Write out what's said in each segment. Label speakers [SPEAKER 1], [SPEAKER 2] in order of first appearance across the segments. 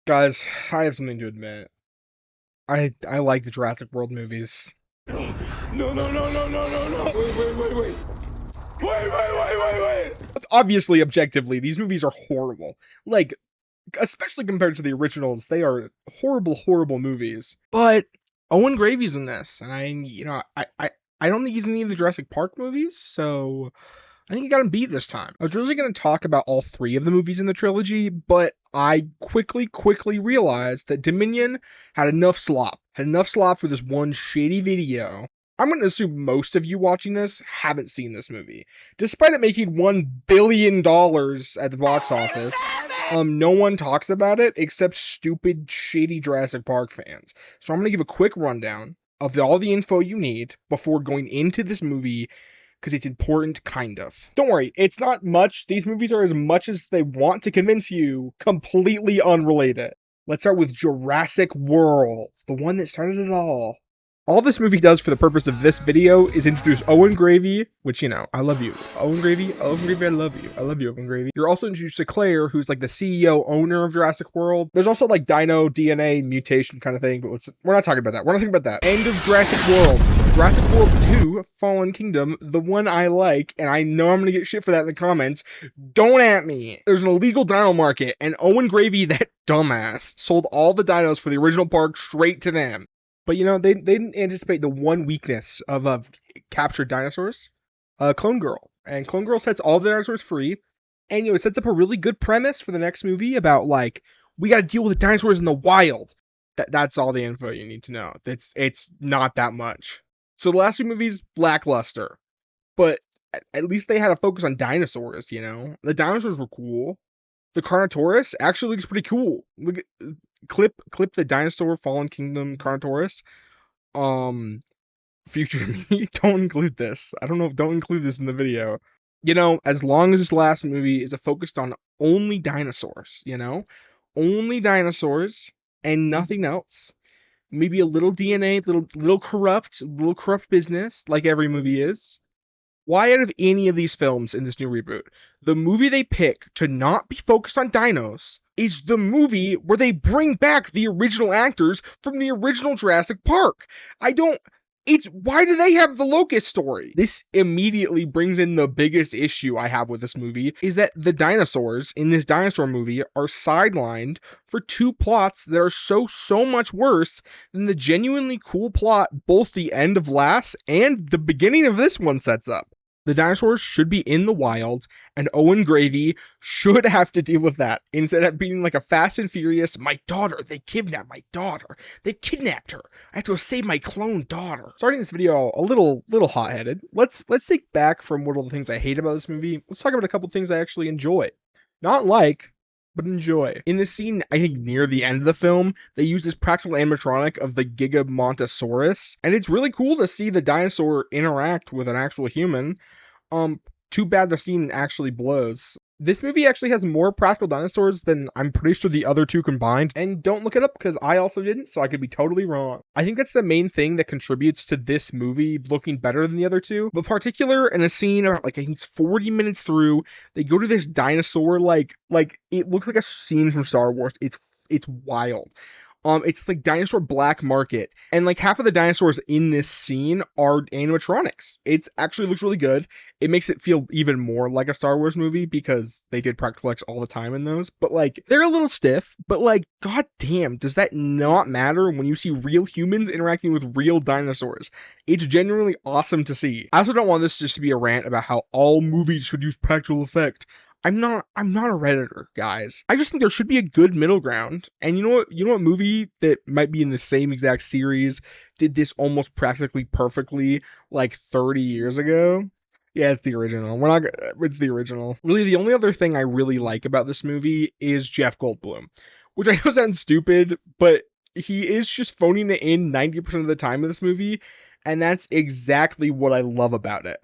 [SPEAKER 1] Guys, I have something to admit. I like the Jurassic World movies.
[SPEAKER 2] No, no, no, no, no, no, no. Wait. Wait.
[SPEAKER 1] Obviously, objectively, these movies are horrible. Like, especially compared to the originals, they are horrible, horrible movies. But Owen Gravy's in this, and I don't think he's in any of the Jurassic Park movies, so I think he got him beat this time. I was really going to talk about all three of the movies in the trilogy, but I quickly realized that Dominion had enough slop for this one shady video. I'm going to assume most of you watching this haven't seen this movie. Despite it making $1 billion at the box office, no one talks about it except stupid, shady Jurassic Park fans. So I'm going to give a quick rundown of all the info you need before going into this movie, because it's important, kind of. Don't worry, it's not much. These movies are as much as they want to convince you, completely unrelated. Let's start with Jurassic World, the one that started it all. All this movie does for the purpose of this video is introduce Owen Gravy, which, you know, I love you. Owen Gravy, I love you. I love you, Owen Gravy. You're also introduced to Claire, who's like the CEO owner of Jurassic World. There's also like dino DNA mutation kind of thing, but we're not talking about that. We're not talking about that. End of Jurassic World. Jurassic World 2, Fallen Kingdom, the one I like, and I know I'm gonna get shit for that in the comments. Don't at me. There's an illegal dino market, and Owen Gravy, that dumbass, sold all the dinos for the original park straight to them. But, you know, they didn't anticipate the one weakness of captured dinosaurs. Clone Girl. And Clone Girl sets all the dinosaurs free. And, you know, it sets up a really good premise for the next movie about, like, we gotta deal with the dinosaurs in the wild. That's all the info you need to know. It's not that much. So the last two movies, lackluster. But at least they had a focus on dinosaurs, you know? The dinosaurs were cool. The Carnotaurus actually looks pretty cool. Look at... Clip the dinosaur Fallen Kingdom Carnotaurus. Future me, don't include this. I don't know, don't include this in the video. You know, as long as this last movie is focused on only dinosaurs, you know? Only dinosaurs and nothing else. Maybe a little DNA, little corrupt business, like every movie is. Why out of any of these films in this new reboot, the movie they pick to not be focused on dinos is the movie where they bring back the original actors from the original Jurassic Park? Why do they have the locust story? This immediately brings in the biggest issue I have with this movie, is that the dinosaurs in this dinosaur movie are sidelined for two plots that are so much worse than the genuinely cool plot both the end of last and the beginning of this one sets up. The dinosaurs should be in the wild, and Owen Gravy should have to deal with that, instead of being like a Fast and Furious, my daughter, they kidnapped my daughter. They kidnapped her. I have to save my clone daughter. Starting this video a little hot-headed, let's take back from what all the things I hate about this movie. Let's talk about a couple things I actually enjoy. Not like, but enjoy. In this scene, I think near the end of the film, they use this practical animatronic of the Gigamontosaurus, and it's really cool to see the dinosaur interact with an actual human. Too bad the scene actually blows. This movie actually has more practical dinosaurs than I'm pretty sure the other two combined, and don't look it up because I also didn't, so I could be totally wrong. I think that's the main thing that contributes to this movie looking better than the other two, but particular in a scene, like I think it's 40 minutes through, they go to this dinosaur, like it looks like a scene from Star Wars. It's wild. It's like dinosaur black market, and like half of the dinosaurs in this scene are animatronics. It actually looks really good. It makes it feel even more like a Star Wars movie because they did practical effects all the time in those. But like, they're a little stiff, but like, god damn, does that not matter when you see real humans interacting with real dinosaurs? It's genuinely awesome to see. I also don't want this just to be a rant about how all movies should use practical effect. I'm not a Redditor, guys. I just think there should be a good middle ground. And you know what movie that might be in the same exact series did this almost practically perfectly like 30 years ago? Yeah, it's the original. It's the original. Really, the only other thing I really like about this movie is Jeff Goldblum, which I know sounds stupid, but he is just phoning it in 90% of the time in this movie, and that's exactly what I love about it.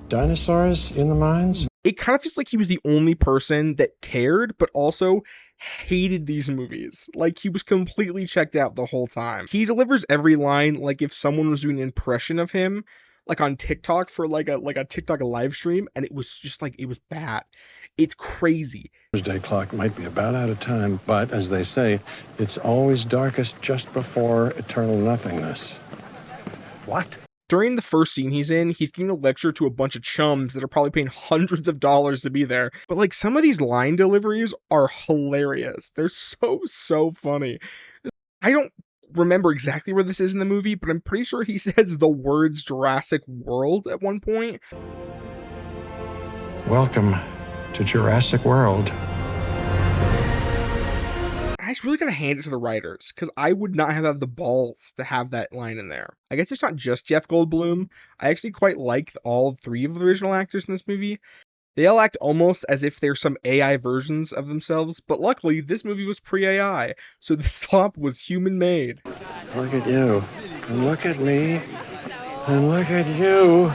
[SPEAKER 3] Dinosaurs in the mines?
[SPEAKER 1] It kind of feels like he was the only person that cared, but also hated these movies. Like, he was completely checked out the whole time. He delivers every line like if someone was doing an impression of him, like on TikTok for like a TikTok live stream, and it was just like, it was bad. It's crazy.
[SPEAKER 3] Day clock might be about out of time, but as they say, it's always darkest just before eternal nothingness. What?
[SPEAKER 1] During the first scene he's in, he's giving a lecture to a bunch of chums that are probably paying hundreds of dollars to be there. But like some of these line deliveries are hilarious. They're so funny. I don't remember exactly where this is in the movie, but I'm pretty sure he says the words Jurassic World at one point.
[SPEAKER 3] Welcome to Jurassic World.
[SPEAKER 1] I just really gotta hand it to the writers, because I would not have had the balls to have that line in there. I guess it's not just Jeff Goldblum. I actually quite like all three of the original actors in this movie. They all act almost as if they're some AI versions of themselves, but luckily this movie was pre-AI, so the slop was human-made.
[SPEAKER 3] Look at you, and look at me, and look at you.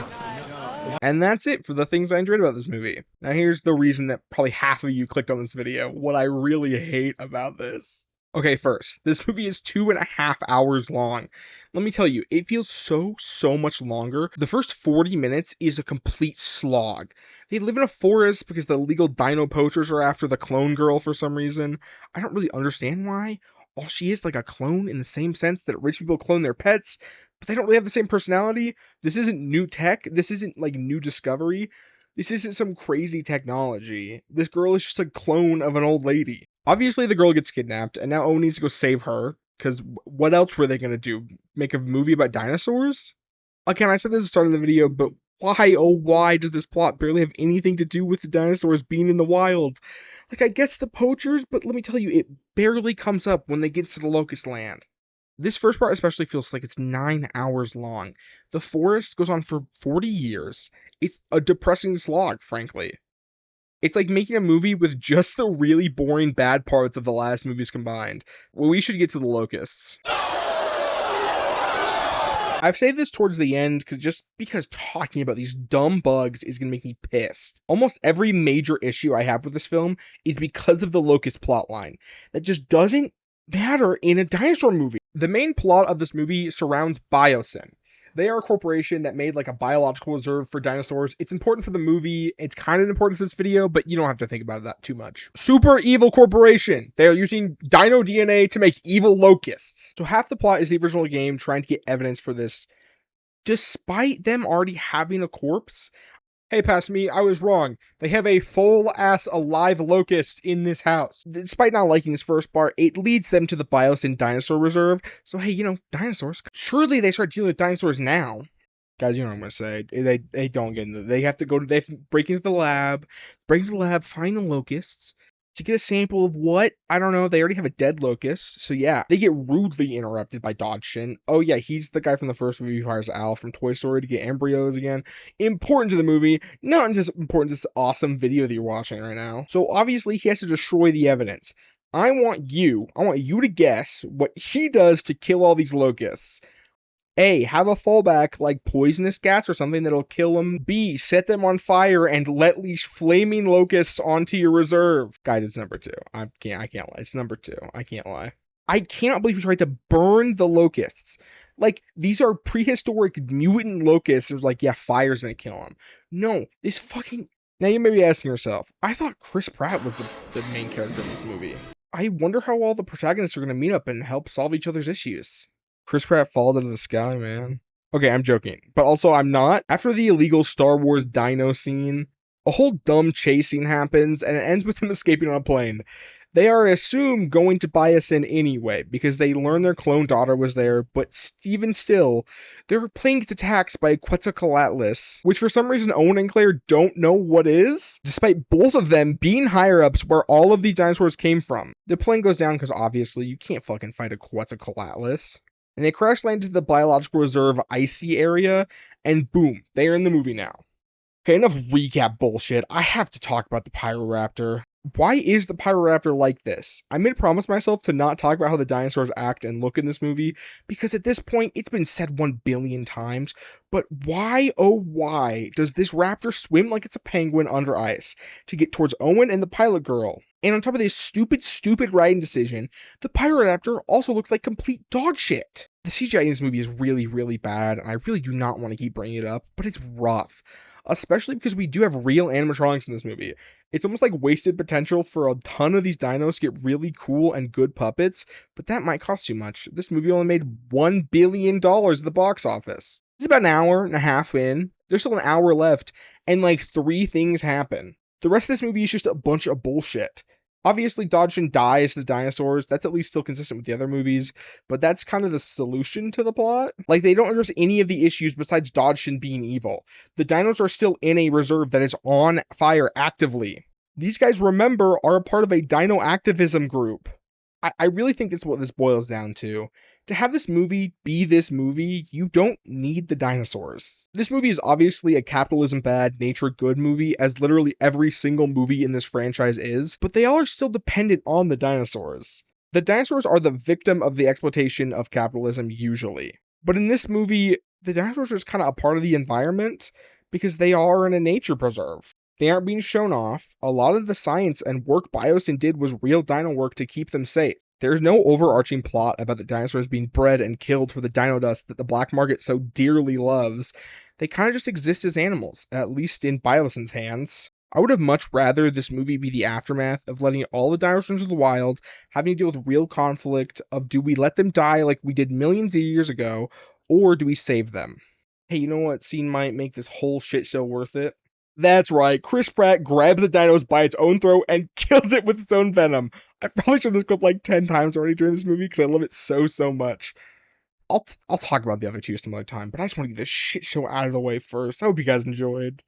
[SPEAKER 1] And that's it for the things I enjoyed about this movie. Now here's the reason that probably half of you clicked on this video, what I really hate about this. Okay, first, this movie is 2.5 hours long. Let me tell you, it feels so much longer. The first 40 minutes is a complete slog. They live in a forest because the illegal dino poachers are after the clone girl for some reason. I don't really understand why. All she is like a clone in the same sense that rich people clone their pets, but they don't really have the same personality. This isn't new tech. This isn't like new discovery. This isn't some crazy technology. This girl is just a clone of an old lady. Obviously, the girl gets kidnapped, and now Owen needs to go save her, because what else were they going to do? Make a movie about dinosaurs? Again, I said this at the start of the video, but why, oh why, does this plot barely have anything to do with the dinosaurs being in the wild? Like, I guess the poachers, but let me tell you, it barely comes up when they get to the locust land. This first part especially feels like it's 9 hours long. The forest goes on for 40 years. It's a depressing slog, frankly. It's like making a movie with just the really boring bad parts of the last movies combined. Well, we should get to the locusts. I've saved this towards the end because talking about these dumb bugs is going to make me pissed. Almost every major issue I have with this film is because of the locust plotline. That just doesn't matter in a dinosaur movie. The main plot of this movie surrounds Biosyn. They are a corporation that made like a biological reserve for dinosaurs. It's important for the movie. It's kind of important for this video, but you don't have to think about that too much. Super evil corporation. They are using dino DNA to make evil locusts. So half the plot is the original game trying to get evidence for this, despite them already having a corpse. Hey, past me, I was wrong. They have a full-ass alive locust in this house. Despite not liking this first part, it leads them to the Biosyn Dinosaur Reserve. So, hey, dinosaurs. Surely they start dealing with dinosaurs now. Guys, you know what I'm going to say. They don't get into it. They have to break into the lab, find the locusts, to get a sample of what? I don't know. They already have a dead locust. So yeah, they get rudely interrupted by Dodgson. Oh yeah, he's the guy from the first movie who hires Al from Toy Story to get embryos again. Important to the movie, not just important to this awesome video that you're watching right now. So obviously he has to destroy the evidence. I want you to guess what he does to kill all these locusts. A, have a fallback like poisonous gas or something that'll kill them. B, set them on fire and let leash flaming locusts onto your reserve. Guys, it's number 2. I can't lie. It's number 2. I can't lie. I cannot believe he tried to burn the locusts. Like, these are prehistoric mutant locusts. It was like, yeah, fire's gonna kill them. No, this fucking... Now you may be asking yourself, I thought Chris Pratt was the main character in this movie. I wonder how all the protagonists are gonna meet up and help solve each other's issues. Chris Pratt falls into the sky, man. Okay, I'm joking. But also, I'm not. After the illegal Star Wars dino scene, a whole dumb chase scene happens, and it ends with him escaping on a plane. They are assumed going to Biosyn anyway, because they learn their clone daughter was there, but even still, their plane gets attacked by Quetzalcoatlus, which for some reason Owen and Claire don't know what is, despite both of them being higher-ups where all of these dinosaurs came from. The plane goes down because obviously you can't fucking fight a Quetzalcoatlus. And they crash land into the biological reserve icy area, and boom, they are in the movie now. Okay, enough recap bullshit. I have to talk about the Pyroraptor. Why is the Pyroraptor like this? I made a promise myself to not talk about how the dinosaurs act and look in this movie, because at this point, it's been said 1 billion times, but why, oh why, does this raptor swim like it's a penguin under ice to get towards Owen and the pilot girl? And on top of this stupid riding decision, the Pyroraptor also looks like complete dog shit. The CGI in this movie is really, really bad, and I really do not want to keep bringing it up, but it's rough. Especially because we do have real animatronics in this movie. It's almost like wasted potential for a ton of these dinos to get really cool and good puppets, but that might cost too much. This movie only made $1 billion at the box office. It's about an hour and a half in. There's still an hour left, and like 3 things happen. The rest of this movie is just a bunch of bullshit. Obviously, Dodgson dies to the dinosaurs. That's at least still consistent with the other movies, but that's kind of the solution to the plot. Like, they don't address any of the issues besides Dodgson being evil. The dinos are still in a reserve that is on fire actively. These guys, remember, are a part of a dino activism group. I really think that's what this boils down to. To have this movie be this movie, you don't need the dinosaurs. This movie is obviously a capitalism bad, nature good movie, as literally every single movie in this franchise is, but they all are still dependent on the dinosaurs. The dinosaurs are the victim of the exploitation of capitalism usually. But in this movie, the dinosaurs are just kind of a part of the environment because they are in a nature preserve. They aren't being shown off. A lot of the science and work Biosyn did was real dino work to keep them safe. There's no overarching plot about the dinosaurs being bred and killed for the dino dust that the black market so dearly loves. They kind of just exist as animals, at least in Biosyn's hands. I would have much rather this movie be the aftermath of letting all the dinosaurs into the wild, having to deal with real conflict of do we let them die like we did millions of years ago, or do we save them? Hey, you know what scene might make this whole shit show worth it? That's right, Chris Pratt grabs the dinos by its own throat and kills it with its own venom. I've probably shown this clip like 10 times already during this movie because I love it so much. I'll talk about the other two some other time, but I just want to get this shit show out of the way first. I hope you guys enjoyed.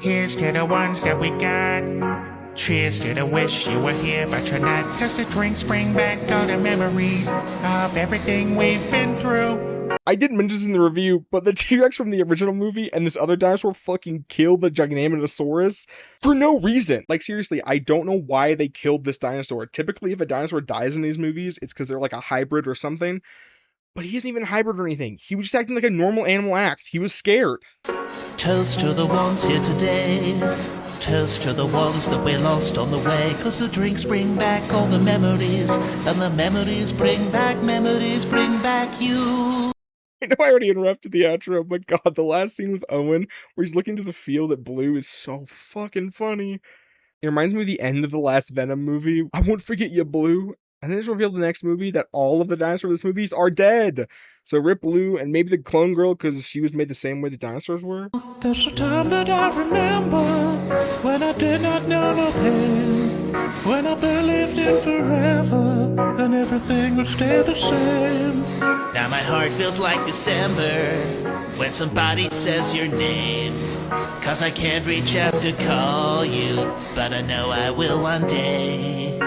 [SPEAKER 4] Here's to the ones that we got. Cheers to the wish you were here but you're not. Cause the drinks bring back all the memories of everything we've been through.
[SPEAKER 1] I didn't mention this in the review, but the T-Rex from the original movie and this other dinosaur fucking killed the Gigantamasaurus for no reason. Like, seriously, I don't know why they killed this dinosaur. Typically, if a dinosaur dies in these movies, it's because they're like a hybrid or something. But he isn't even a hybrid or anything. He was just acting like a normal animal act. He was scared.
[SPEAKER 4] Toast to the ones here today. Toast to the ones that we lost on the way. Cause the drinks bring back all the memories. And the memories bring back you.
[SPEAKER 1] I know I already interrupted the outro, but god, the last scene with Owen, where he's looking to the field at Blue, is so fucking funny. It reminds me of the end of the last Venom movie. I won't forget you, Blue. And then it's revealed in the next movie that all of the dinosaurs in this movies are dead. So rip Blue and maybe the clone girl because she was made the same way the dinosaurs were.
[SPEAKER 4] There's a time that I remember when I did not know no pain. When I believed in forever and everything would stay the same. Now my heart feels like December when somebody says your name. Cause I can't reach out to call you, but I know I will one day.